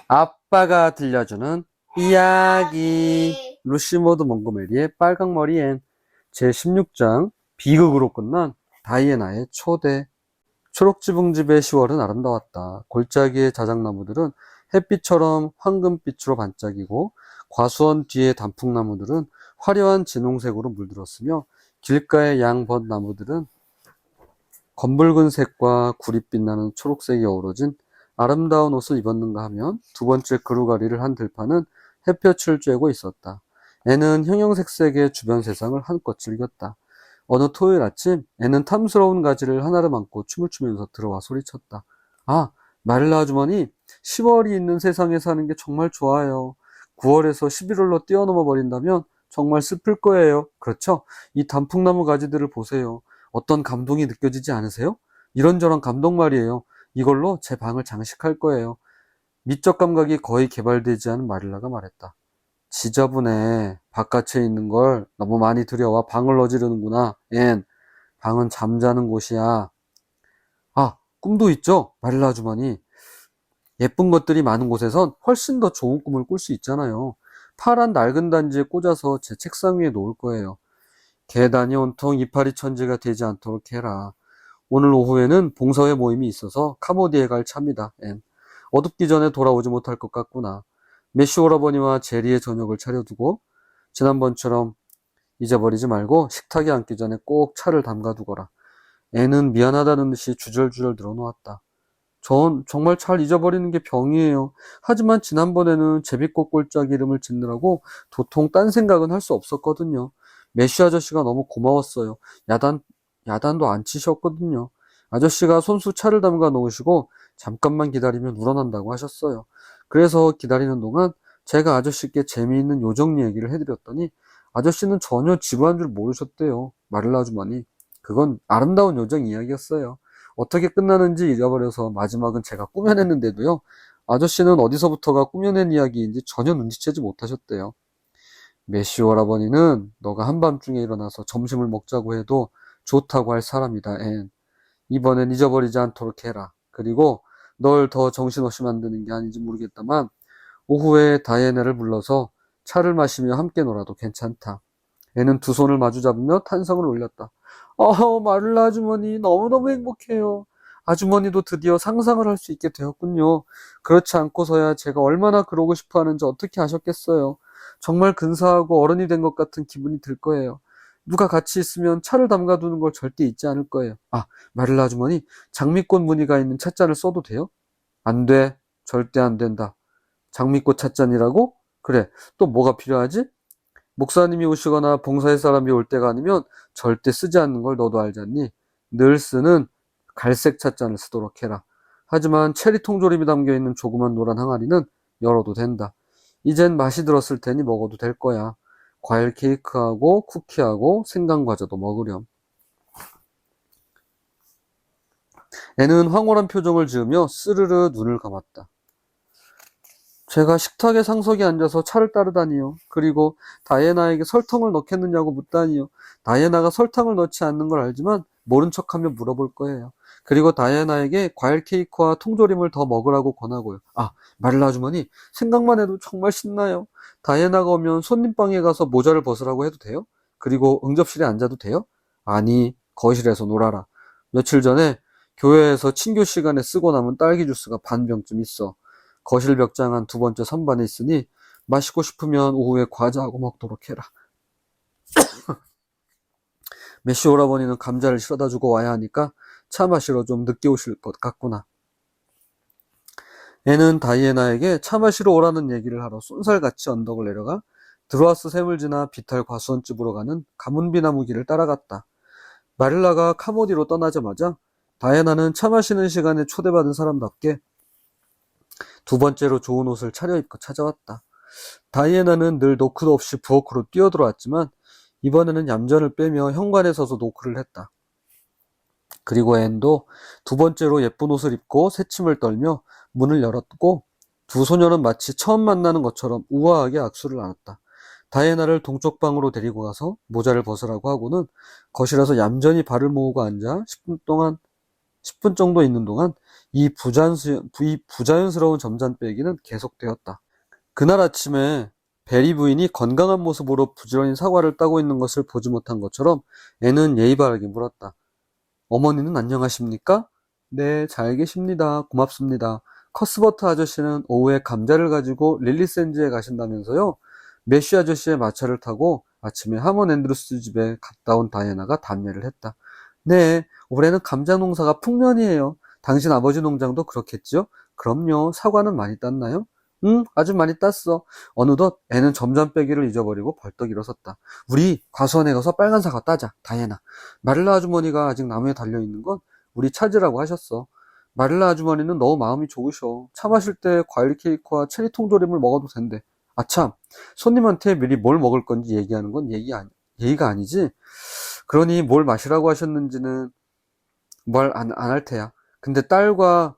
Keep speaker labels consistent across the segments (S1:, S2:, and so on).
S1: 아빠가 들려주는 이야기.
S2: 이야기.
S1: 루시모드 몽고메리의 빨강머리 앤. 제16장 비극으로 끝난 다이애나의 초대. 초록지붕집의 10월은 아름다웠다. 골짜기의 자작나무들은 햇빛처럼 황금빛으로 반짝이고 과수원 뒤의 단풍나무들은 화려한 진홍색으로 물들었으며 길가의 양벚나무들은 검붉은 색과 구릿빛 나는 초록색이 어우러진 아름다운 옷을 입었는가 하면 두 번째 그루가리를 한 들판은 햇볕을 쬐고 있었다. 애는 형형색색의 주변 세상을 한껏 즐겼다. 어느 토요일 아침 애는 탐스러운 가지를 하나를 안고 춤을 추면서 들어와 소리쳤다. 아, 마릴라 아주머니, 10월이 있는 세상에 사는 게 정말 좋아요. 9월에서 11월로 뛰어넘어 버린다면 정말 슬플 거예요. 그렇죠? 이 단풍나무 가지들을 보세요. 어떤 감동이 느껴지지 않으세요? 이런저런 감동 말이에요. 이걸로 제 방을 장식할 거예요. 미적 감각이 거의 개발되지 않은 마릴라가 말했다. 지저분해. 바깥에 있는 걸 너무 많이 들여와 방을 어지르는구나. 앤, 방은 잠자는 곳이야. 아, 꿈도 있죠? 마릴라 아주머니. 예쁜 것들이 많은 곳에선 훨씬 더 좋은 꿈을 꿀 수 있잖아요. 파란 낡은 단지에 꽂아서 제 책상 위에 놓을 거예요. 계단이 온통 이파리 천지가 되지 않도록 해라. 오늘 오후에는 봉사회 모임이 있어서 카모디에 갈 차입니다. 앤. 어둡기 전에 돌아오지 못할 것 같구나. 메시 오라버니와 제리의 저녁을 차려두고 지난번처럼 잊어버리지 말고 식탁에 앉기 전에 꼭 차를 담가두거라. 애는 미안하다는 듯이 주절주절 늘어놓았다. 전 정말 잘 잊어버리는 게 병이에요. 하지만 지난번에는 제비꽃 골짜기 이름을 짓느라고 도통 딴 생각은 할 수 없었거든요. 메시 아저씨가 너무 고마웠어요. 야단도 안 치셨거든요. 아저씨가 손수 차를 담가 놓으시고 잠깐만 기다리면 우러난다고 하셨어요. 그래서 기다리는 동안 제가 아저씨께 재미있는 요정 얘기를 해드렸더니 아저씨는 전혀 지루한 줄 모르셨대요. 마릴라 아주머니. 그건 아름다운 요정 이야기였어요. 어떻게 끝나는지 잊어버려서 마지막은 제가 꾸며냈는데도요. 아저씨는 어디서부터가 꾸며낸 이야기인지 전혀 눈치채지 못하셨대요. 메시 오라버니는 너가 한밤중에 일어나서 점심을 먹자고 해도 좋다고 할 사람이다, 앤. 이번엔 잊어버리지 않도록 해라. 그리고 널 더 정신없이 만드는 게 아닌지 모르겠다만 오후에 다이애나를 불러서 차를 마시며 함께 놀아도 괜찮다. 애는 두 손을 마주 잡으며 탄성을 올렸다. 마를라 아주머니 너무너무 행복해요. 아주머니도 드디어 상상을 할 수 있게 되었군요. 그렇지 않고서야 제가 얼마나 그러고 싶어 하는지 어떻게 아셨겠어요. 정말 근사하고 어른이 된 것 같은 기분이 들 거예요. 누가 같이 있으면 차를 담가두는 걸 절대 잊지 않을 거예요. 아, 마릴라 아주머니, 장미꽃 무늬가 있는 찻잔을 써도 돼요? 안 돼. 절대 안 된다. 장미꽃 찻잔이라고? 그래. 또 뭐가 필요하지? 목사님이 오시거나 봉사의 사람이 올 때가 아니면 절대 쓰지 않는 걸 너도 알지 않니? 늘 쓰는 갈색 찻잔을 쓰도록 해라. 하지만 체리 통조림이 담겨있는 조그만 노란 항아리는 열어도 된다. 이젠 맛이 들었을 테니 먹어도 될 거야. 과일 케이크하고 쿠키하고 생강과자도 먹으렴. 애는 황홀한 표정을 지으며 스르르 눈을 감았다. 제가 식탁에 상석에 앉아서 차를 따르다니요. 그리고 다이애나에게 설탕을 넣겠느냐고 묻다니요. 다이애나가 설탕을 넣지 않는 걸 알지만 모른 척하며 물어볼 거예요. 그리고 다이애나에게 과일 케이크와 통조림을 더 먹으라고 권하고요. 아, 마릴라 아주머니, 생각만 해도 정말 신나요. 다이애나가 오면 손님방에 가서 모자를 벗으라고 해도 돼요? 그리고 응접실에 앉아도 돼요? 아니, 거실에서 놀아라. 며칠 전에 교회에서 친교 시간에 쓰고 남은 딸기 주스가 반 병쯤 있어. 거실 벽장 한 두 번째 선반에 있으니 마시고 싶으면 오후에 과자하고 먹도록 해라. 메시 오라버니는 감자를 실어다 주고 와야 하니까 차 마시러 좀 늦게 오실 것 같구나. 애는 다이애나에게 차 마시러 오라는 얘기를 하러 쏜살같이 언덕을 내려가 드로아스 샘을 지나 비탈 과수원집으로 가는 가문비나무 길을 따라갔다. 마릴라가 카모디로 떠나자마자 다이애나는 차 마시는 시간에 초대받은 사람답게 두 번째로 좋은 옷을 차려입고 찾아왔다. 다이애나는 늘 노크도 없이 부엌으로 뛰어들어왔지만 이번에는 얌전을 빼며 현관에 서서 노크를 했다. 그리고 앤도 두 번째로 예쁜 옷을 입고 새침을 떨며 문을 열었고 두 소녀는 마치 처음 만나는 것처럼 우아하게 악수를 나눴다. 다이애나를 동쪽 방으로 데리고 가서 모자를 벗으라고 하고는 거실에서 얌전히 발을 모으고 앉아 10분 동안 10분 정도 있는 동안 이 부자연스러운 점잔빼기는 계속되었다. 그날 아침에 베리 부인이 건강한 모습으로 부지런히 사과를 따고 있는 것을 보지 못한 것처럼 애는 예의 바르게 물었다. 어머니는 안녕하십니까? 네, 잘 계십니다. 고맙습니다. 커스버트 아저씨는 오후에 감자를 가지고 릴리샌즈에 가신다면서요? 메쉬 아저씨의 마차를 타고 아침에 하먼 앤드루스 집에 갔다 온 다이애나가 답례를 했다. 네, 올해는 감자 농사가 풍년이에요. 당신 아버지 농장도 그렇겠죠? 그럼요. 사과는 많이 땄나요? 응, 아주 많이 땄어. 어느덧 애는 점잔빼기를 잊어버리고 벌떡 일어섰다. 우리 과수원에 가서 빨간 사과 따자, 다이애나. 마릴라 아주머니가 아직 나무에 달려있는 건 우리 찾으라고 하셨어. 마릴라 아주머니는 너무 마음이 좋으셔. 차 마실 때 과일 케이크와 체리 통조림을 먹어도 된대. 아참, 손님한테 미리 뭘 먹을 건지 얘기하는 건 예의가 아니지? 그러니 뭘 마시라고 하셨는지는 말 안 할 테야. 근데 딸과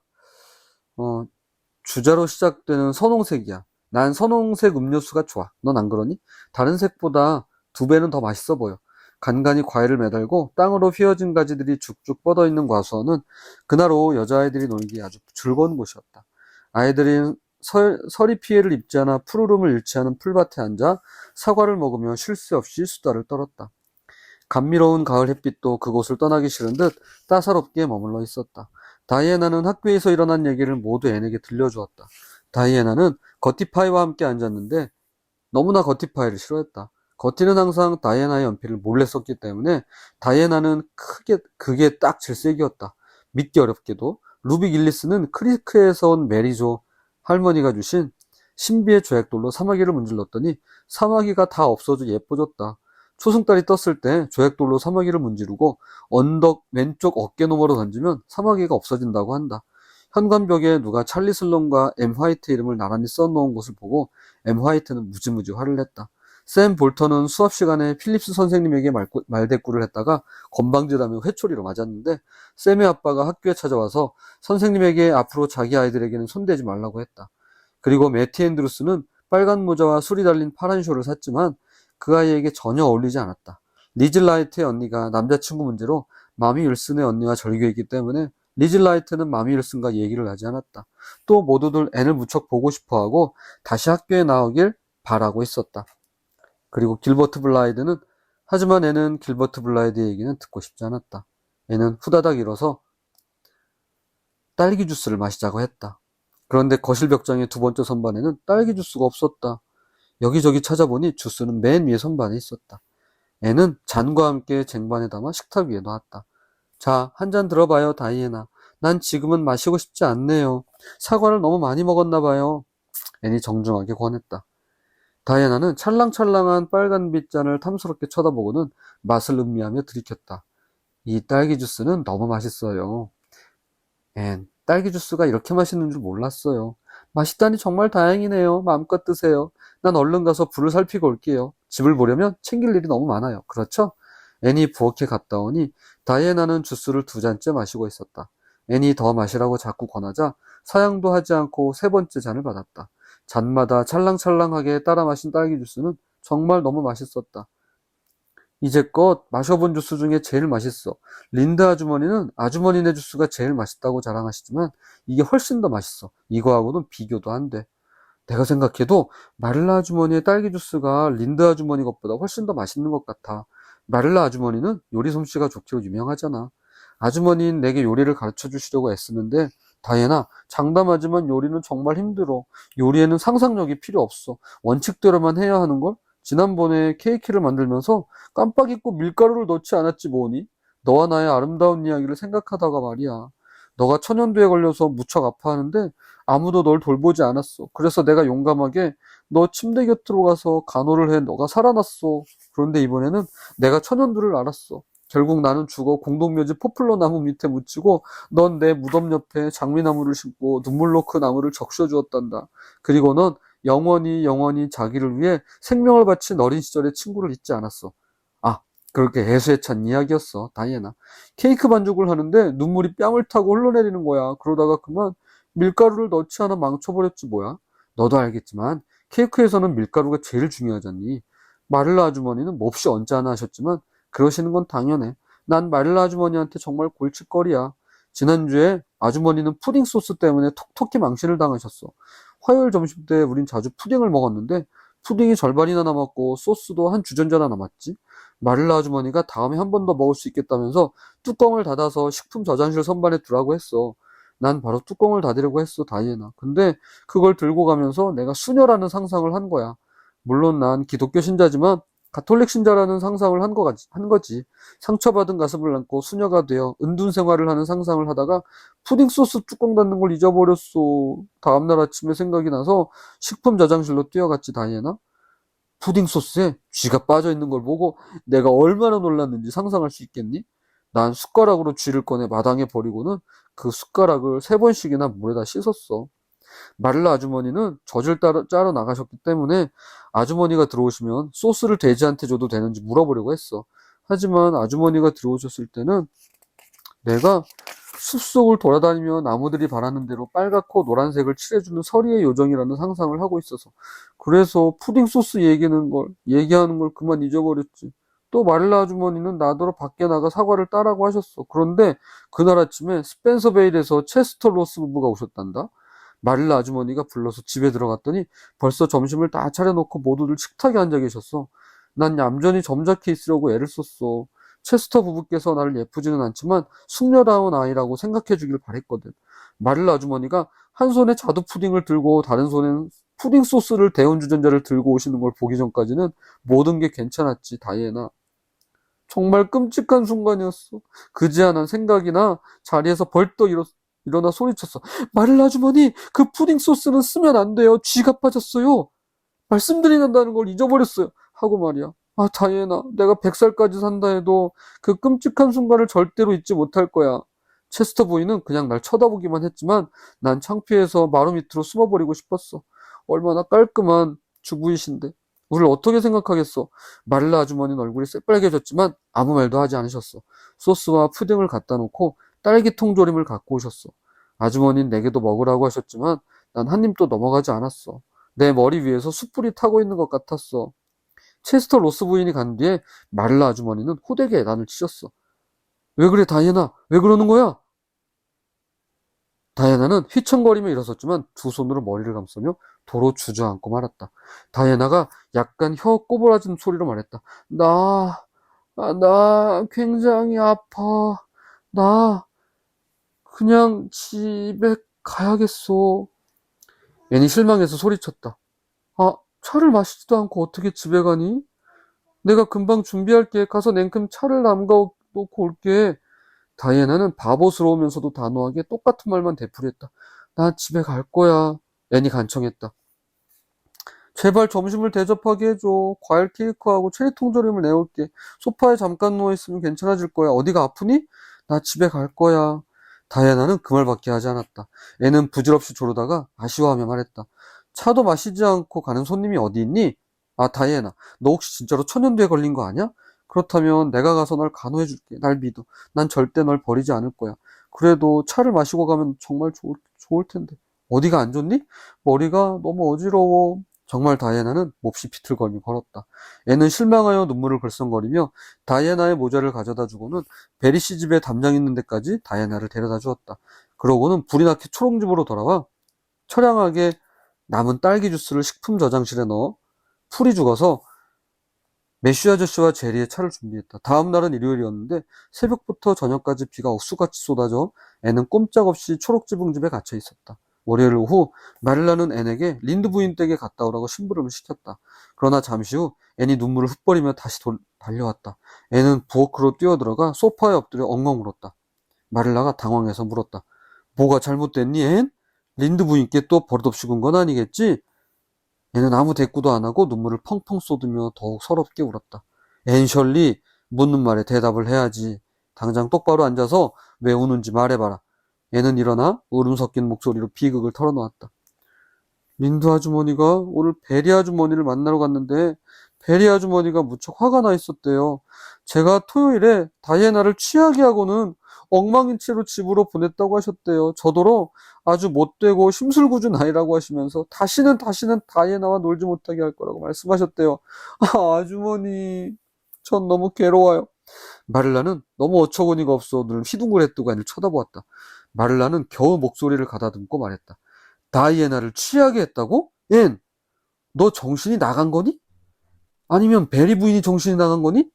S1: 주자로 시작되는 선홍색이야. 난 선홍색 음료수가 좋아. 넌 안 그러니? 다른 색보다 2배는 더 맛있어 보여. 간간히 과일을 매달고 땅으로 휘어진 가지들이 쭉쭉 뻗어있는 과수원은 그날 오후 여자아이들이 놀기에 아주 즐거운 곳이었다. 아이들은 서리 피해를 입지 않아 푸르름을 잃지 않은 풀밭에 앉아 사과를 먹으며 쉴 새 없이 수다를 떨었다. 감미로운 가을 햇빛도 그곳을 떠나기 싫은 듯 따사롭게 머물러 있었다. 다이애나는 학교에서 일어난 얘기를 모두 앤에게 들려주었다. 다이애나는 거티파이와 함께 앉았는데 너무나 거티파이를 싫어했다. 거티는 항상 다이애나의 연필을 몰래 썼기 때문에 다이애나는 그게 딱 질색이었다. 믿기 어렵게도 루비 길리스는 크리크에서 온 메리조 할머니가 주신 신비의 조약돌로 사마귀를 문질렀더니 사마귀가 다 없어져 예뻐졌다. 초승달이 떴을 때 조약돌로 사마귀를 문지르고 언덕 왼쪽 어깨 너머로 던지면 사마귀가 없어진다고 한다. 현관벽에 누가 찰리 슬론과 엠 화이트 이름을 나란히 써놓은 것을 보고 엠 화이트는 무지무지 화를 냈다. 샘 볼턴은 수업 시간에 필립스 선생님에게 말대꾸를 했다가 건방지다며 회초리로 맞았는데 샘의 아빠가 학교에 찾아와서 선생님에게 앞으로 자기 아이들에게는 손대지 말라고 했다. 그리고 매티 앤드루스는 빨간 모자와 술이 달린 파란 쇼를 샀지만 그 아이에게 전혀 어울리지 않았다. 리즐라이트의 언니가 남자친구 문제로 마미 윌슨의 언니와 절교했기 때문에 리즐라이트는 마미 윌슨과 얘기를 하지 않았다. 또 모두들 앤을 무척 보고 싶어하고 다시 학교에 나오길 바라고 있었다. 그리고 길버트 블라이드는 하지만 앤은 길버트 블라이드의 얘기는 듣고 싶지 않았다. 앤은 후다닥 일어서 딸기 주스를 마시자고 했다. 그런데 거실 벽장의 2번째 선반에는 딸기 주스가 없었다. 여기저기 찾아보니 주스는 맨 위에 선반에 있었다. 앤은 잔과 함께 쟁반에 담아 식탁 위에 놨다. 자, 한 잔 들어봐요, 다이애나. 난 지금은 마시고 싶지 않네요. 사과를 너무 많이 먹었나 봐요. 앤이 정중하게 권했다. 다이애나는 찰랑찰랑한 빨간빛 잔을 탐스럽게 쳐다보고는 맛을 음미하며 들이켰다. 이 딸기 주스는 너무 맛있어요. 앤, 딸기 주스가 이렇게 맛있는 줄 몰랐어요. 맛있다니 정말 다행이네요. 마음껏 드세요. 난 얼른 가서 불을 살피고 올게요. 집을 보려면 챙길 일이 너무 많아요. 그렇죠? 앤이 부엌에 갔다 오니 다이애나는 주스를 2잔째 마시고 있었다. 앤이 더 마시라고 자꾸 권하자 사양도 하지 않고 3번째 잔을 받았다. 잔마다 찰랑찰랑하게 따라 마신 딸기 주스는 정말 너무 맛있었다. 이제껏 마셔본 주스 중에 제일 맛있어. 린드 아주머니는 아주머니네 주스가 제일 맛있다고 자랑하시지만 이게 훨씬 더 맛있어. 이거하고는 비교도 안 돼. 내가 생각해도 마릴라 아주머니의 딸기 주스가 린드 아주머니 것보다 훨씬 더 맛있는 것 같아. 마릴라 아주머니는 요리 솜씨가 좋기로 유명하잖아. 아주머니는 내게 요리를 가르쳐 주시려고 애쓰는데 다이애나, 장담하지만 요리는 정말 힘들어. 요리에는 상상력이 필요 없어. 원칙대로만 해야 하는 걸? 지난번에 케이크를 만들면서 깜빡 잊고 밀가루를 넣지 않았지 뭐니? 너와 나의 아름다운 이야기를 생각하다가 말이야. 너가 천연두에 걸려서 무척 아파하는데 아무도 널 돌보지 않았어. 그래서 내가 용감하게 너 침대 곁으로 가서 간호를 해. 너가 살아났어. 그런데 이번에는 내가 천연두를 알았어. 결국 나는 죽어 공동묘지 포플러 나무 밑에 묻히고 넌 내 무덤 옆에 장미나무를 심고 눈물로 그 나무를 적셔 주었단다. 그리고 넌 영원히 자기를 위해 생명을 바친 어린 시절의 친구를 잊지 않았어. 아, 그렇게 애수에 찬 이야기였어, 다이애나. 케이크 반죽을 하는데 눈물이 뺨을 타고 흘러내리는 거야. 그러다가 그만 밀가루를 넣지 않아 망쳐버렸지 뭐야. 너도 알겠지만 케이크에서는 밀가루가 제일 중요하잖니. 마릴라 아주머니는 몹시 언짢아 하셨지만 그러시는 건 당연해. 난 마릴라 아주머니한테 정말 골칫거리야. 지난주에 아주머니는 푸딩 소스 때문에 톡톡히 망신을 당하셨어. 화요일 점심 때 우린 자주 푸딩을 먹었는데 푸딩이 절반이나 남았고 소스도 한 주전자나 남았지. 마릴라 아주머니가 다음에 한 번 더 먹을 수 있겠다면서 뚜껑을 닫아서 식품 저장실 선반에 두라고 했어. 난 바로 뚜껑을 닫으려고 했어, 다이애나. 근데 그걸 들고 가면서 내가 수녀라는 상상을 한 거야. 물론 난 기독교 신자지만 가톨릭 신자라는 상상을 한 거지. 상처받은 가슴을 안고 수녀가 되어 은둔 생활을 하는 상상을 하다가 푸딩 소스 뚜껑 닫는 걸 잊어버렸어. 다음날 아침에 생각이 나서 식품 저장실로 뛰어갔지, 다이애나. 푸딩 소스에 쥐가 빠져 있는 걸 보고 내가 얼마나 놀랐는지 상상할 수 있겠니? 난 숟가락으로 쥐를 꺼내 마당에 버리고는 그 숟가락을 3번씩이나 물에다 씻었어. 마릴라 아주머니는 젖을 짜러 나가셨기 때문에 아주머니가 들어오시면 소스를 돼지한테 줘도 되는지 물어보려고 했어. 하지만 아주머니가 들어오셨을 때는 내가 숲속을 돌아다니며 나무들이 바라는 대로 빨갛고 노란색을 칠해주는 서리의 요정이라는 상상을 하고 있어서 그래서 푸딩 소스 얘기하는 걸 그만 잊어버렸지. 또 마릴라 아주머니는 나더러 밖에 나가 사과를 따라고 하셨어. 그런데 그날 아침에 스펜서 베일에서 체스터 로스 부부가 오셨단다. 마릴라 아주머니가 불러서 집에 들어갔더니 벌써 점심을 다 차려놓고 모두들 식탁에 앉아 계셨어. 난 얌전히 점잖게 있으려고 애를 썼어. 체스터 부부께서 나를 예쁘지는 않지만 숙녀다운 아이라고 생각해 주길 바랬거든. 마릴라 아주머니가 한 손에 자두 푸딩을 들고 다른 손엔 푸딩 소스를 데운 주전자를 들고 오시는 걸 보기 전까지는 모든 게 괜찮았지, 다이애나. 정말 끔찍한 순간이었어. 그제야 난 생각이나 자리에서 벌떡 일어나 소리쳤어. 마릴라 아주머니, 그 푸딩 소스는 쓰면 안 돼요. 쥐가 빠졌어요. 말씀드린다는 걸 잊어버렸어요. 하고 말이야. 아, 다이애나, 내가 100살까지 산다 해도 그 끔찍한 순간을 절대로 잊지 못할 거야. 체스터 부인은 그냥 날 쳐다보기만 했지만 난 창피해서 마루 밑으로 숨어버리고 싶었어. 얼마나 깔끔한 주부이신데. 우리를 어떻게 생각하겠어? 마릴라 아주머니는 얼굴이 새빨개졌지만 아무 말도 하지 않으셨어. 소스와 푸딩을 갖다 놓고 딸기 통조림을 갖고 오셨어. 아주머니는 내게도 먹으라고 하셨지만 난 한 입도 넘어가지 않았어. 내 머리 위에서 숯불이 타고 있는 것 같았어. 체스터 로스 부인이 간 뒤에 마릴라 아주머니는 호되게 난을 치셨어. 왜 그래, 다이애나? 왜 그러는 거야? 다이애나는 휘청거리며 일어섰지만 두 손으로 머리를 감싸며 도로 주저앉고 말았다. 다이애나가 약간 혀 꼬부라진 소리로 말했다. 나 굉장히 아파. 나 그냥 집에 가야겠어. 애니 실망해서 소리쳤다. 아, 차를 마시지도 않고 어떻게 집에 가니? 내가 금방 준비할게. 가서 냉큼 차를 담가 놓고 올게. 다이애나는 바보스러우면서도 단호하게 똑같은 말만 되풀이했다. 나 집에 갈 거야. 애니 간청했다. 제발 점심을 대접하게 해줘. 과일 케이크하고 체리 통조림을 내올게. 소파에 잠깐 누워있으면 괜찮아질 거야. 어디가 아프니? 나 집에 갈 거야. 다이애나는 그 말밖에 하지 않았다. 애는 부질없이 조르다가 아쉬워하며 말했다. 차도 마시지 않고 가는 손님이 어디 있니? 아, 다이애나, 너 혹시 진짜로 천연두에 걸린 거 아니야? 그렇다면 내가 가서 널 간호해줄게. 날 믿어. 난 절대 널 버리지 않을 거야. 그래도 차를 마시고 가면 정말 좋을 텐데. 어디가 안 좋니? 머리가 너무 어지러워. 정말 다이애나는 몹시 비틀거리며 걸었다. 애는 실망하여 눈물을 글썽거리며 다이애나의 모자를 가져다 주고는 베리 씨 집에 담장 있는 데까지 다이애나를 데려다 주었다. 그러고는 불이 나게 초롱집으로 돌아와 처량하게 남은 딸기 주스를 식품 저장실에 넣어 풀이 죽어서 매슈 아저씨와 제리의 차를 준비했다. 다음 날은 일요일이었는데 새벽부터 저녁까지 비가 억수같이 쏟아져 애는 꼼짝없이 초록지붕집에 갇혀 있었다. 월요일 오후 마릴라는 앤에게 린드 부인 댁에 갔다 오라고 심부름을 시켰다. 그러나 잠시 후 앤이 눈물을 흩버리며 다시 달려왔다. 앤은 부엌으로 뛰어들어가 소파에 엎드려 엉엉 울었다. 마릴라가 당황해서 물었다. 뭐가 잘못됐니, 앤? 린드 부인께 또 버릇없이 군 건 아니겠지? 앤은 아무 대꾸도 안 하고 눈물을 펑펑 쏟으며 더욱 서럽게 울었다. 앤 셜리, 묻는 말에 대답을 해야지. 당장 똑바로 앉아서 왜 우는지 말해봐라. 애는 일어나 울음 섞인 목소리로 비극을 털어놓았다. 린드 아주머니가 오늘 베리 아주머니를 만나러 갔는데 베리 아주머니가 무척 화가 나 있었대요. 제가 토요일에 다이애나를 취하게 하고는 엉망인 채로 집으로 보냈다고 하셨대요. 저더러 아주 못되고 심술궂은 아이라고 하시면서 다시는 다이애나와 놀지 못하게 할 거라고 말씀하셨대요. 아, 아주머니, 전 너무 괴로워요. 마를라는 너무 어처구니가 없어 눈을 휘둥그레 뜨고 애를 쳐다보았다. 마를라는 겨우 목소리를 가다듬고 말했다. 다이애나를 취하게 했다고? 앤, 너 정신이 나간 거니? 아니면 베리 부인이 정신이 나간 거니?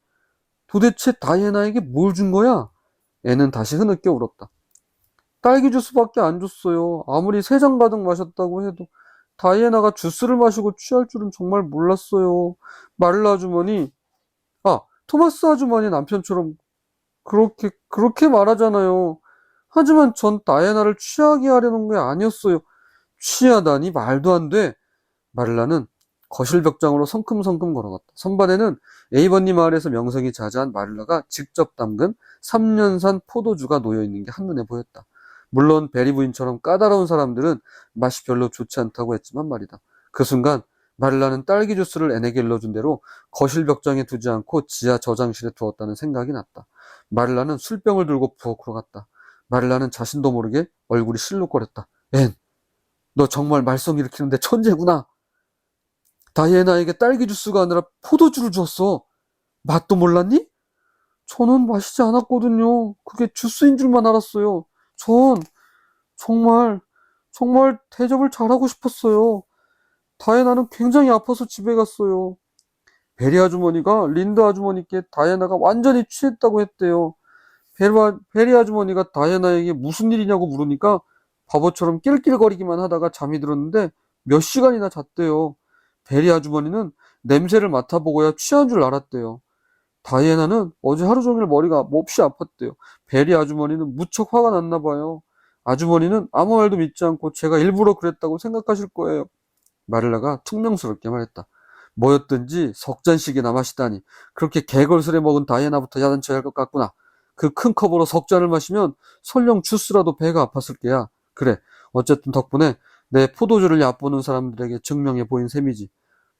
S1: 도대체 다이애나에게 뭘 준 거야? 앤은 다시 흐느껴 울었다. 딸기 주스밖에 안 줬어요. 아무리 3잔 가득 마셨다고 해도 다이애나가 주스를 마시고 취할 줄은 정말 몰랐어요. 마를라 아주머니, 토마스 아주머니 남편처럼 그렇게 말하잖아요. 하지만 전 다이애나를 취하게 하려는 게 아니었어요. 취하다니 말도 안 돼. 마를라는 거실 벽장으로 성큼성큼 걸어갔다. 선반에는 에이번니 마을에서 명성이 자자한 마를라가 직접 담근 3년산 포도주가 놓여있는 게 한눈에 보였다. 물론 베리 부인처럼 까다로운 사람들은 맛이 별로 좋지 않다고 했지만 말이다. 그 순간 마를라는 딸기 주스를 앤에게 일러준 대로 거실 벽장에 두지 않고 지하 저장실에 두었다는 생각이 났다. 마를라는 술병을 들고 부엌으로 갔다. 마를라는 자신도 모르게 얼굴이 실룩거렸다. 앤, 너 정말 말썽 일으키는데 천재구나. 다이애나에게 딸기 주스가 아니라 포도주를 주었어. 맛도 몰랐니? 저는 마시지 않았거든요. 그게 주스인 줄만 알았어요. 전 정말 대접을 잘하고 싶었어요. 다이애나는 굉장히 아파서 집에 갔어요. 베리 아주머니가 린드 아주머니께 다이애나가 완전히 취했다고 했대요. 베리 아주머니가 다이애나에게 무슨 일이냐고 물으니까 바보처럼 낄낄거리기만 하다가 잠이 들었는데 몇 시간이나 잤대요. 베리 아주머니는 냄새를 맡아보고야 취한 줄 알았대요. 다이애나는 어제 하루 종일 머리가 몹시 아팠대요. 베리 아주머니는 무척 화가 났나 봐요. 아주머니는 아무 말도 믿지 않고 제가 일부러 그랬다고 생각하실 거예요. 마를라가 퉁명스럽게 말했다. 뭐였든지 석 잔씩이나 마시다니. 그렇게 개걸스레 먹은 다이애나부터 야단쳐야 할 것 같구나. 그 큰 컵으로 석 잔을 마시면 설령 주스라도 배가 아팠을 게야. 그래, 어쨌든 덕분에 내 포도주를 얕보는 사람들에게 증명해 보인 셈이지.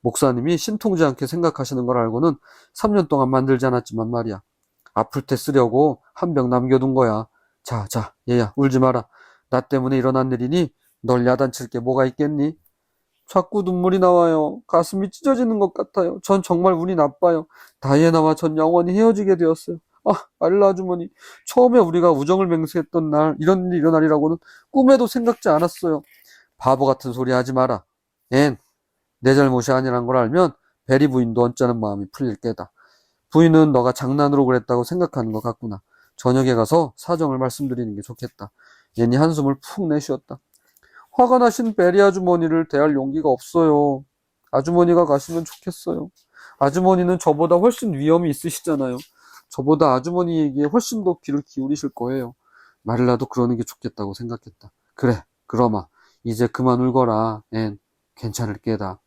S1: 목사님이 신통지 않게 생각하시는 걸 알고는 3년 동안 만들지 않았지만 말이야. 아플 때 쓰려고 한 병 남겨둔 거야. 자, 얘야, 울지 마라. 나 때문에 일어난 일이니 널 야단칠 게 뭐가 있겠니? 자꾸 눈물이 나와요. 가슴이 찢어지는 것 같아요. 전 정말 운이 나빠요. 다이애나와 전 영원히 헤어지게 되었어요. 마릴라 아주머니, 처음에 우리가 우정을 맹세했던 날 이런 일이 일어나리라고는 꿈에도 생각지 않았어요. 바보 같은 소리 하지 마라. 앤, 내 잘못이 아니란 걸 알면 베리 부인도 언짢은 마음이 풀릴 게다. 부인은 너가 장난으로 그랬다고 생각하는 것 같구나. 저녁에 가서 사정을 말씀드리는 게 좋겠다. 앤이 한숨을 푹 내쉬었다. 화가 나신 베리 아주머니를 대할 용기가 없어요. 아주머니가 가시면 좋겠어요. 아주머니는 저보다 훨씬 위험이 있으시잖아요. 저보다 아주머니 얘기에 훨씬 더 귀를 기울이실 거예요. 마릴라도 그러는 게 좋겠다고 생각했다. 그래, 그러마. 이제 그만 울거라. 앤, 괜찮을 게다.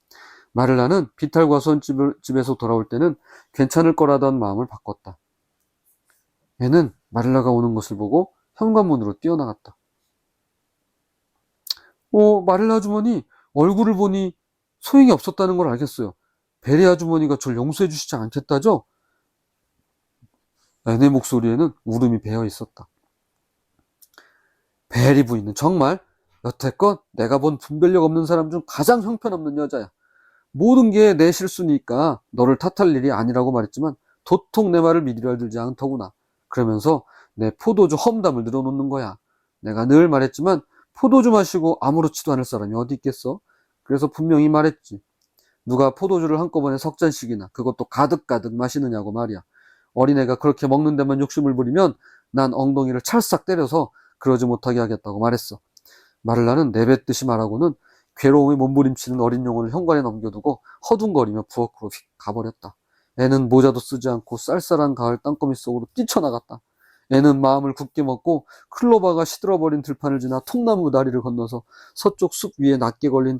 S1: 마릴라는 비탈과 손집에서 돌아올 때는 괜찮을 거라던 마음을 바꿨다. 앤은 마릴라가 오는 것을 보고 현관문으로 뛰어나갔다. 마릴라 아주머니, 얼굴을 보니 소용이 없었다는 걸 알겠어요. 베리 아주머니가 절 용서해 주시지 않겠다죠? 앤의 목소리에는 울음이 배어 있었다. 베리 부인은 정말 여태껏 내가 본 분별력 없는 사람 중 가장 형편없는 여자야. 모든 게 내 실수니까 너를 탓할 일이 아니라고 말했지만 도통 내 말을 믿으려 들지 않더구나. 그러면서 내 포도주 험담을 늘어놓는 거야. 내가 늘 말했지만 포도주 마시고 아무렇지도 않을 사람이 어디 있겠어? 그래서 분명히 말했지. 누가 포도주를 한꺼번에 석 잔씩이나 그것도 가득가득 마시느냐고 말이야. 어린애가 그렇게 먹는 데만 욕심을 부리면 난 엉덩이를 찰싹 때려서 그러지 못하게 하겠다고 말했어. 마를라는 내뱉듯이 말하고는 괴로움에 몸부림치는 어린 영혼을 현관에 넘겨두고 허둥거리며 부엌으로 휙 가버렸다. 애는 모자도 쓰지 않고 쌀쌀한 가을 땅거미 속으로 뛰쳐나갔다. 애는 마음을 굳게 먹고 클로바가 시들어버린 들판을 지나 통나무 다리를 건너서 서쪽 숲 위에 낮게 걸린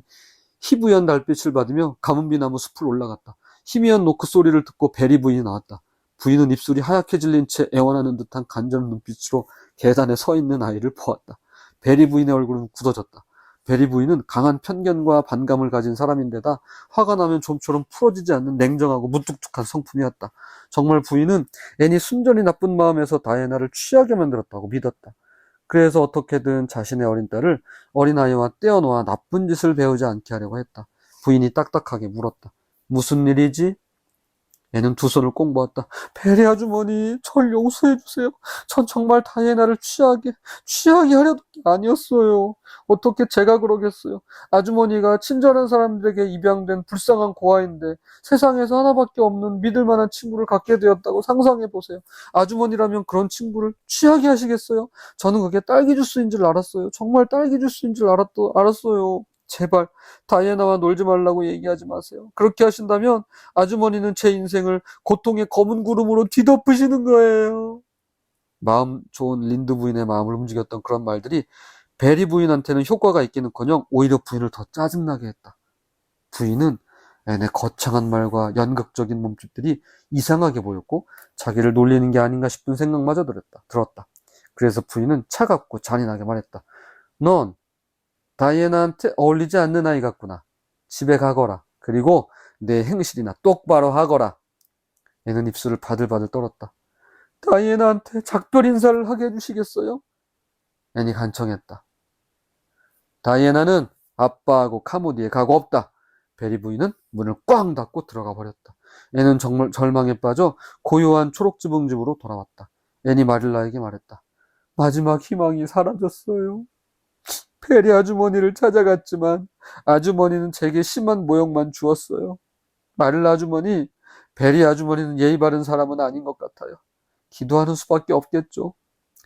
S1: 희부연 달빛을 받으며 가문비나무 숲을 올라갔다. 희미한 노크 소리를 듣고 베리 부인이 나왔다. 부인은 입술이 하얗게 질린 채 애원하는 듯한 간절한 눈빛으로 계단에 서 있는 아이를 보았다. 베리 부인의 얼굴은 굳어졌다. 베리 부인은 강한 편견과 반감을 가진 사람인데다 화가 나면 좀처럼 풀어지지 않는 냉정하고 무뚝뚝한 성품이었다. 정말 부인은 앤이 순전히 나쁜 마음에서 다이애나를 취하게 만들었다고 믿었다. 그래서 어떻게든 자신의 어린 딸을 어린아이와 떼어놓아 나쁜 짓을 배우지 않게 하려고 했다. 부인이 딱딱하게 물었다. 무슨 일이지? 애는 두 손을 꼭 모았다. 베리 아주머니, 절 용서해주세요. 전 정말 다이애나를 취하게 하려던 게 아니었어요. 어떻게 제가 그러겠어요. 아주머니가 친절한 사람들에게 입양된 불쌍한 고아인데 세상에서 하나밖에 없는 믿을 만한 친구를 갖게 되었다고 상상해보세요. 아주머니라면 그런 친구를 취하게 하시겠어요? 저는 그게 딸기 주스인 줄 알았어요. 정말 딸기 주스인 줄 알았어요. 제발 다이애나와 놀지 말라고 얘기하지 마세요. 그렇게 하신다면 아주머니는 제 인생을 고통의 검은 구름으로 뒤덮으시는 거예요. 마음 좋은 린드 부인의 마음을 움직였던 그런 말들이 베리 부인한테는 효과가 있기는커녕 오히려 부인을 더 짜증나게 했다. 부인은 앤의 거창한 말과 연극적인 몸짓들이 이상하게 보였고 자기를 놀리는 게 아닌가 싶은 생각마저 들었다. 그래서 부인은 차갑고 잔인하게 말했다. 넌 다이애나한테 어울리지 않는 아이 같구나. 집에 가거라. 그리고 내 행실이나 똑바로 하거라. 애는 입술을 바들바들 떨었다. 다이애나한테 작별 인사를 하게 해주시겠어요? 애니 간청했다. 다이애나는 아빠하고 카모디에 가고 없다. 베리 부인은 문을 꽝 닫고 들어가 버렸다. 애는 정말 절망에 빠져 고요한 초록지붕집으로 돌아왔다. 애니 마릴라에게 말했다. 마지막 희망이 사라졌어요. 베리 아주머니를 찾아갔지만 아주머니는 제게 심한 모욕만 주었어요. 마릴라 아주머니, 베리 아주머니는 예의 바른 사람은 아닌 것 같아요. 기도하는 수밖에 없겠죠.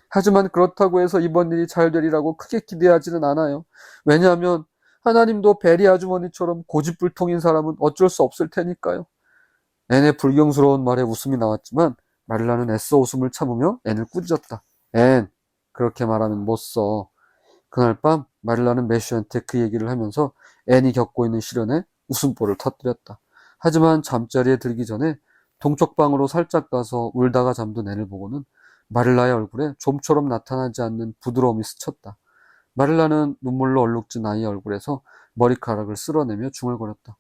S1: 하지만 그렇다고 해서 이번 일이 잘 되리라고 크게 기대하지는 않아요. 왜냐하면 하나님도 베리 아주머니처럼 고집불통인 사람은 어쩔 수 없을 테니까요. 앤의 불경스러운 말에 웃음이 나왔지만 마릴라는 애써 웃음을 참으며 앤을 꾸짖었다. 앤, 그렇게 말하면 못 써. 그날 밤 마릴라는 매슈한테 그 얘기를 하면서 앤이 겪고 있는 시련에 웃음보를 터뜨렸다. 하지만 잠자리에 들기 전에 동쪽 방으로 살짝 가서 울다가 잠든 앤을 보고는 마릴라의 얼굴에 좀처럼 나타나지 않는 부드러움이 스쳤다. 마릴라는 눈물로 얼룩진 아이의 얼굴에서 머리카락을 쓸어내며 중얼거렸다.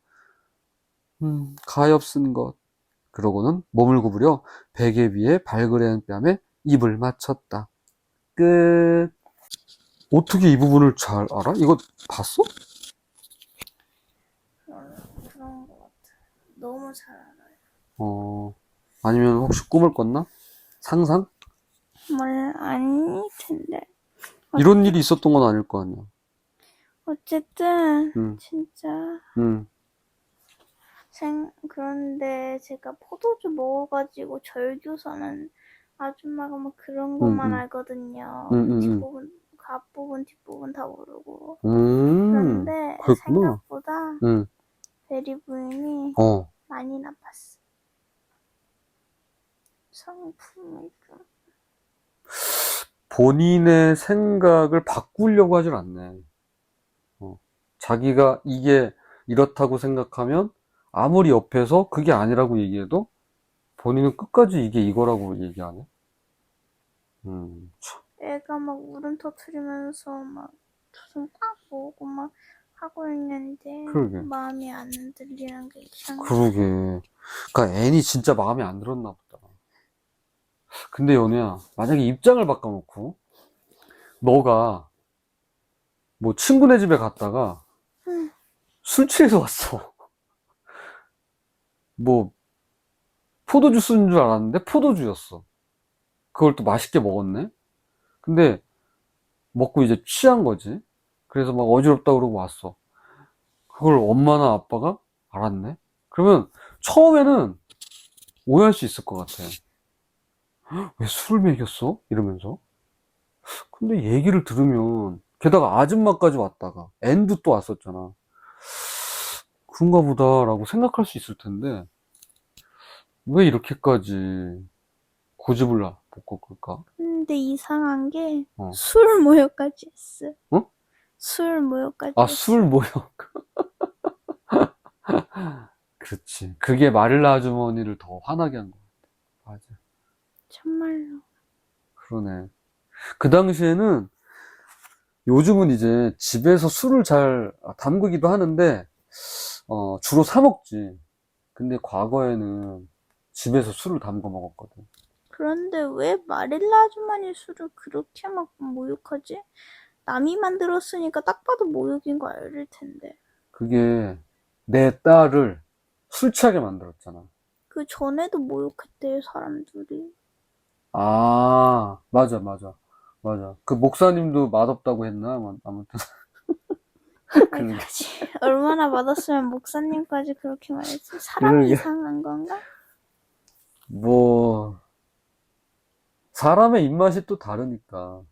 S1: 가엾은 것. 그러고는 몸을 구부려 베개 위에 발그레한 뺨에 입을 맞췄다. 끝. 어떻게 이 부분을 잘 알아? 이거 봤어?
S2: 그런 것 같아. 너무 잘 알아요.
S1: 아니면 혹시 꿈을 꿨나? 상상?
S2: 아닐 텐데.
S1: 이런 일이 있었던 건 아닐 거 아니야.
S2: 어쨌든
S1: 응.
S2: 진짜
S1: 응.
S2: 그런데 제가 포도주 먹어가지고 절규서는 아줌마가 뭐 그런 것만 알거든요. 뒷부분, 앞부분, 뒷부분 다 모르고. 그런데
S1: 그랬구나.
S2: 생각보다 베리 부인이 많이 나빴어. 성품이 좀.
S1: 본인의 생각을 바꾸려고 하질 않네. 자기가 이게 이렇다고 생각하면 아무리 옆에서 그게 아니라고 얘기해도 본인은 끝까지 이게 이거라고 얘기하네. 참.
S2: 애가 막 울음 터트리면서 막 두손 딱 모으고 막 하고 있는데
S1: 그러게.
S2: 마음이 안 들리는 게 이상해.
S1: 그러게. 그러니까 앤이 진짜 마음에 안 들었나 보다. 근데 연우야, 만약에 입장을 바꿔놓고 너가 뭐 친구네 집에 갔다가 술 취해서 왔어. 뭐 포도주스인 줄 알았는데 포도주였어. 그걸 또 맛있게 먹었네. 근데 먹고 이제 취한 거지. 그래서 막 어지럽다 그러고 왔어. 그걸 엄마나 아빠가 알았네. 그러면 처음에는 오해할 수 있을 것 같아. 왜 술을 먹였어? 이러면서. 근데 얘기를 들으면 게다가 아줌마까지 왔다가 앤도 또 왔었잖아. 그런가 보다라고 생각할 수 있을 텐데 왜 이렇게까지 고집을 못 꺾을까?
S2: 근데 이상한 게 술 모욕까지 했어.
S1: 어?
S2: 술 모욕까지
S1: 아,
S2: 했어.
S1: 술 모욕. 그렇지. 그게 마릴라 아주머니를 더 화나게 한 것 같아. 맞아.
S2: 정말로.
S1: 그러네. 그 당시에는 요즘은 이제 집에서 술을 잘 담그기도 하는데 주로 사 먹지. 근데 과거에는 집에서 술을 담궈 먹었거든.
S2: 그런데 왜 마릴라 아주머니 술을 그렇게 막 모욕하지? 남이 만들었으니까 딱 봐도 모욕인 거 알을 텐데.
S1: 그게 내 딸을 술 취하게 만들었잖아.
S2: 그 전에도 모욕했대요, 사람들이.
S1: 아, 맞아. 그 목사님도 맛없다고 했나? 아무튼. 그러게.
S2: 알겠지. 얼마나 맛없으면 목사님까지 그렇게 말했지? 사람이
S1: 그러게.
S2: 이상한 건가?
S1: 뭐, 사람의 입맛이 또 다르니까.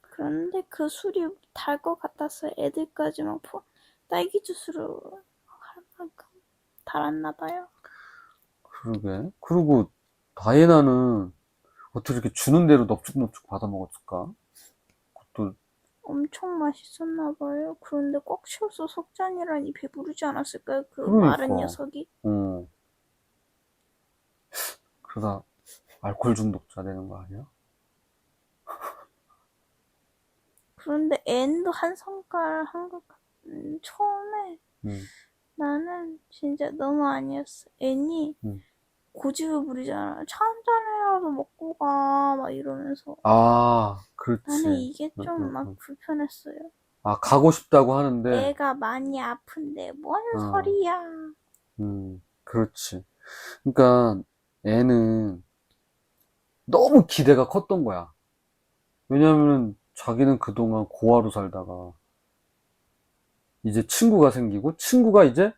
S2: 그런데 그 술이 달 것 같아서 애들까지 막 딸기 주스로 할 만큼 달았나 봐요.
S1: 그러게. 그리고 다이애나는 어떻게 이렇게 주는 대로 넙죽넙죽 받아 먹었을까? 그것도,
S2: 엄청 맛있었나 봐요. 그런데 꽉 채워서 석 잔이라니 배부르지 않았을까요? 그
S1: 그러니까.
S2: 마른 녀석이.
S1: 그러다 알코올 중독자 되는 거 아니야?
S2: 그런데 앤도 한 성깔 한 것 같... 처음에
S1: 음,
S2: 나는 진짜 너무 아니었어. 앤이
S1: 음.
S2: 고집을 부리잖아. 차 한 잔이라도 먹고 가. 막 이러면서.
S1: 아,
S2: 나는
S1: 그렇지.
S2: 이게 좀 막 불편했어요.
S1: 아, 가고 싶다고 하는데,
S2: 애가 많이 아픈데 뭔
S1: 어,
S2: 소리야.
S1: 그렇지. 그러니까 애는 너무 기대가 컸던 거야. 왜냐면은 자기는 그동안 고아로 살다가 이제 친구가 생기고 친구가 이제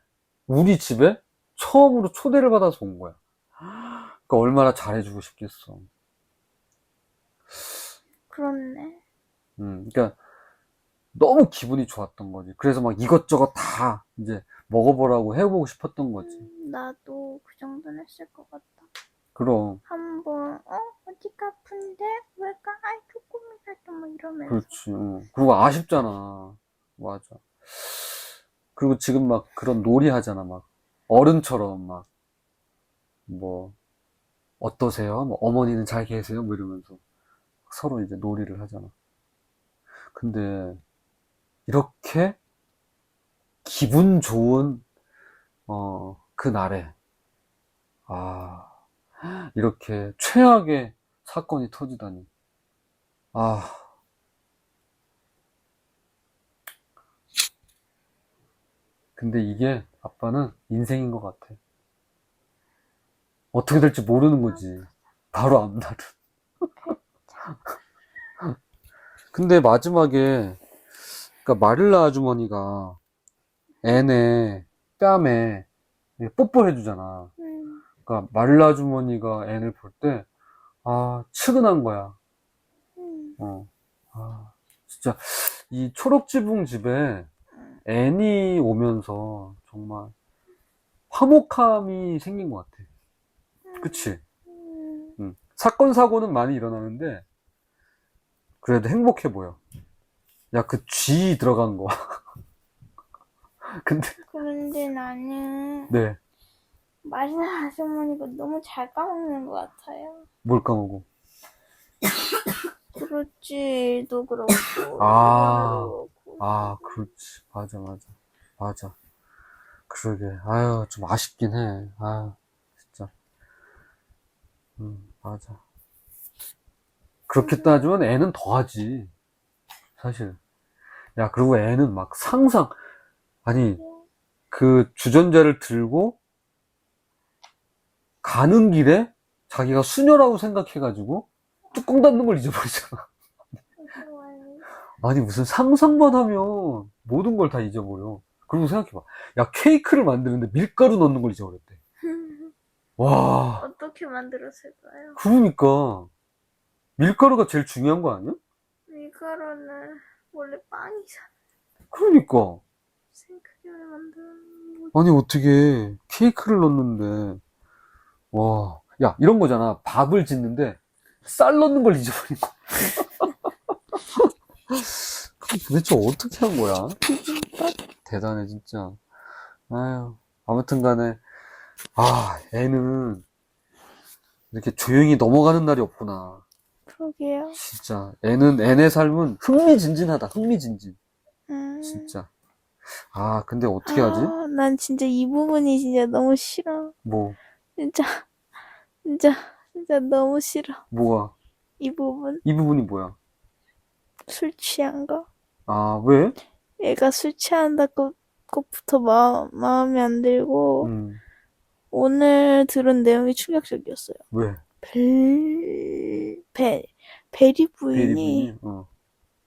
S1: 우리 집에 처음으로 초대를 받아서 온 거야. 그러니까 얼마나 잘해주고 싶겠어.
S2: 그렇네.
S1: 그러니까 너무 기분이 좋았던 거지. 그래서 막 이것저것 다 이제 먹어보라고 해보고 싶었던 거지.
S2: 나도 그 정도는 했을 것 같다.
S1: 그럼,
S2: 한번 어디가 아픈데 왜가 아이 조금이라도 뭐 이러면서.
S1: 그렇지. 그리고 아쉽잖아. 맞아. 그리고 지금 막 그런 놀이 하잖아. 막 어른처럼 막 뭐 어떠세요? 뭐 어머니는 잘 계세요? 뭐 이러면서 서로 이제 놀이를 하잖아. 근데 이렇게 기분 좋은 그날에 아 이렇게 최악의 사건이 터지다니. 아 근데 이게 아빠는 인생인 것 같아. 어떻게 될지 모르는 거지. 바로 앞날은. 근데 마지막에 그러니까 마릴라 아주머니가 앤의 뺨에 뽀뽀해 주잖아. 그러니까 마릴라 아주머니가 앤을 볼 때, 아, 측은한 거야. 어. 아, 진짜, 이 초록지붕 집에 앤이 오면서 정말 화목함이 생긴 것 같아. 그치? 사건, 사고는 많이 일어나는데, 그래도 행복해 보여. 야, 그 쥐 들어간 거. 근데,
S2: 그런데 나는
S1: 네.
S2: 마리나 아주머니가 너무 잘 까먹는 것 같아요.
S1: 뭘 까먹고.
S2: 그렇지, 일도 그렇고,
S1: 아,
S2: 이번에도 그렇고.
S1: 아, 그렇지. 맞아. 그러게. 아유, 좀 아쉽긴 해. 아유, 진짜. 맞아. 그렇게 따지면 애는 더 하지. 사실. 야, 그리고 애는 막 아니, 그 주전자를 들고 가는 길에 자기가 수녀라고 생각해가지고 뚜껑 닫는 걸 잊어버리잖아. 아니, 무슨 상상만 하면 모든 걸 다 잊어버려. 그리고 생각해봐. 야, 케이크를 만드는데 밀가루 넣는 걸 잊어버렸대. 와,
S2: 어떻게 만들었을까요?
S1: 그러니까. 밀가루가 제일 중요한 거 아니야?
S2: 밀가루는 원래 빵이잖아.
S1: 그러니까.
S2: 생크림을 만드는 거.
S1: 아니, 어떻게 케이크를 넣는데, 와, 야, 이런 거잖아. 밥을 짓는데 쌀 넣는 걸 잊어버린 거. 그럼 도대체 어떻게 한 거야? 대단해, 진짜. 아유, 아무튼 간에, 애는 이렇게 조용히 넘어가는 날이 없구나.
S2: 그러게요.
S1: 진짜. 애의 삶은 흥미진진하다, 흥미진진. 진짜. 근데 어떻게 하지?
S2: 난 진짜 이 부분이 진짜 너무 싫어.
S1: 뭐,
S2: 진짜, 진짜, 진짜 너무 싫어.
S1: 뭐가?
S2: 이 부분.
S1: 이 부분이 뭐야?
S2: 술 취한 거.
S1: 왜?
S2: 애가 술 취한다고 것부터 마음에 안 들고,
S1: 음.
S2: 오늘 들은 내용이 충격적이었어요.
S1: 왜?
S2: 베리
S1: 베리
S2: 부인이,
S1: 부인이?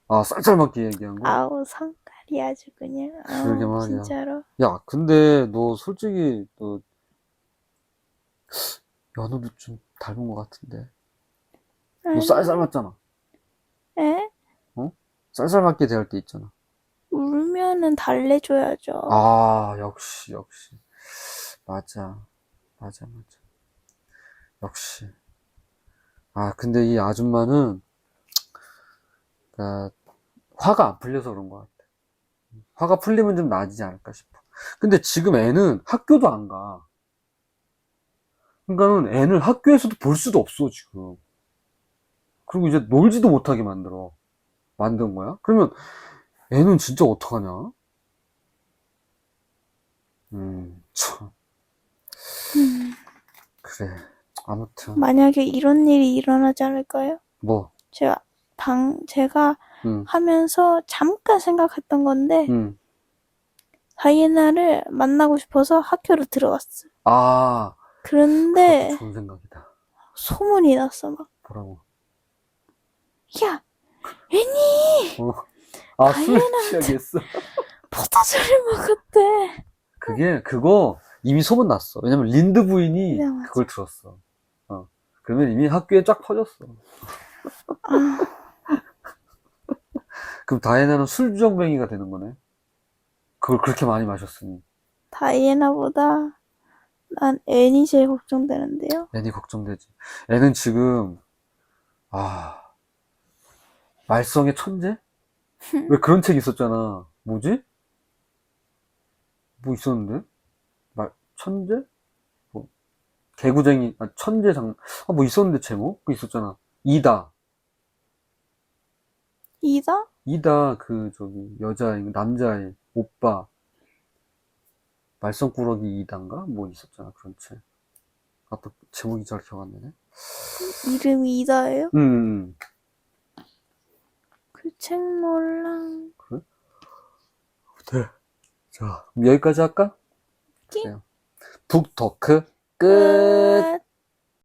S1: 아, 쌀쌀맞게 얘기한 거?
S2: 아우, 성깔이 아주 그냥,
S1: 그러게
S2: 아우,
S1: 말이야.
S2: 진짜로.
S1: 야, 근데 너 솔직히 너 연우도 좀 닮은 것 같은데. 너
S2: 아니,
S1: 쌀쌀맞잖아.
S2: 에?
S1: 어? 쌀쌀맞게 대할 때 있잖아.
S2: 울면은 달래줘야죠.
S1: 아, 역시. 맞아. 역시. 아, 근데 이 아줌마는, 그러니까 화가 안 풀려서 그런 것 같아. 화가 풀리면 좀 나아지지 않을까 싶어. 근데 지금 애는 학교도 안 가. 그러니까는 애는 학교에서도 볼 수도 없어, 지금. 그리고 이제 놀지도 못하게 만든 거야? 그러면 애는 진짜 어떡하냐? 참.
S2: 음,
S1: 그래. 아무튼,
S2: 만약에 이런 일이 일어나지 않을까요?
S1: 뭐,
S2: 제가
S1: 음,
S2: 하면서 잠깐 생각했던 건데,
S1: 음.
S2: 다이애나를 만나고 싶어서 학교로 들어갔어.
S1: 아, 그것도
S2: 그런데
S1: 좋은 생각이다.
S2: 소문이 났어, 막.
S1: 뭐라고?
S2: 야, 애니
S1: 어. 아, 술
S2: 다이애나한테
S1: 취하게 했어.
S2: 포도주를 먹었대.
S1: 그거 이미 소문 났어. 왜냐면 린드 부인이
S2: 네, 맞아.
S1: 그걸 들었어. 그러면 이미 학교에 쫙 퍼졌어.
S2: 아,
S1: 그럼 다이애나는 술주정뱅이가 되는 거네. 그걸 그렇게 많이 마셨으니.
S2: 다이애나보다 난 애니 제일 걱정되는데요.
S1: 애니 걱정되지. 애는 지금, 아, 말썽의 천재? 왜 그런 책 있었잖아. 뭐지? 뭐 있었는데? 천재? 뭐, 개구쟁이, 천재장, 뭐 있었는데 제목? 그거 있었잖아. 이다.
S2: 이다?
S1: 여자애, 남자애, 오빠, 말썽꾸러기 이단가? 뭐 있었잖아, 그런 책. 아, 또 제목이 잘 기억 안 나네.
S2: 이름이 이다예요?
S1: 음,
S2: 그 책 몰라.
S1: 그래? 네. 자, 그럼 여기까지 할까?
S2: 끼?
S1: 그래요. 북토크 끝!
S2: 끝.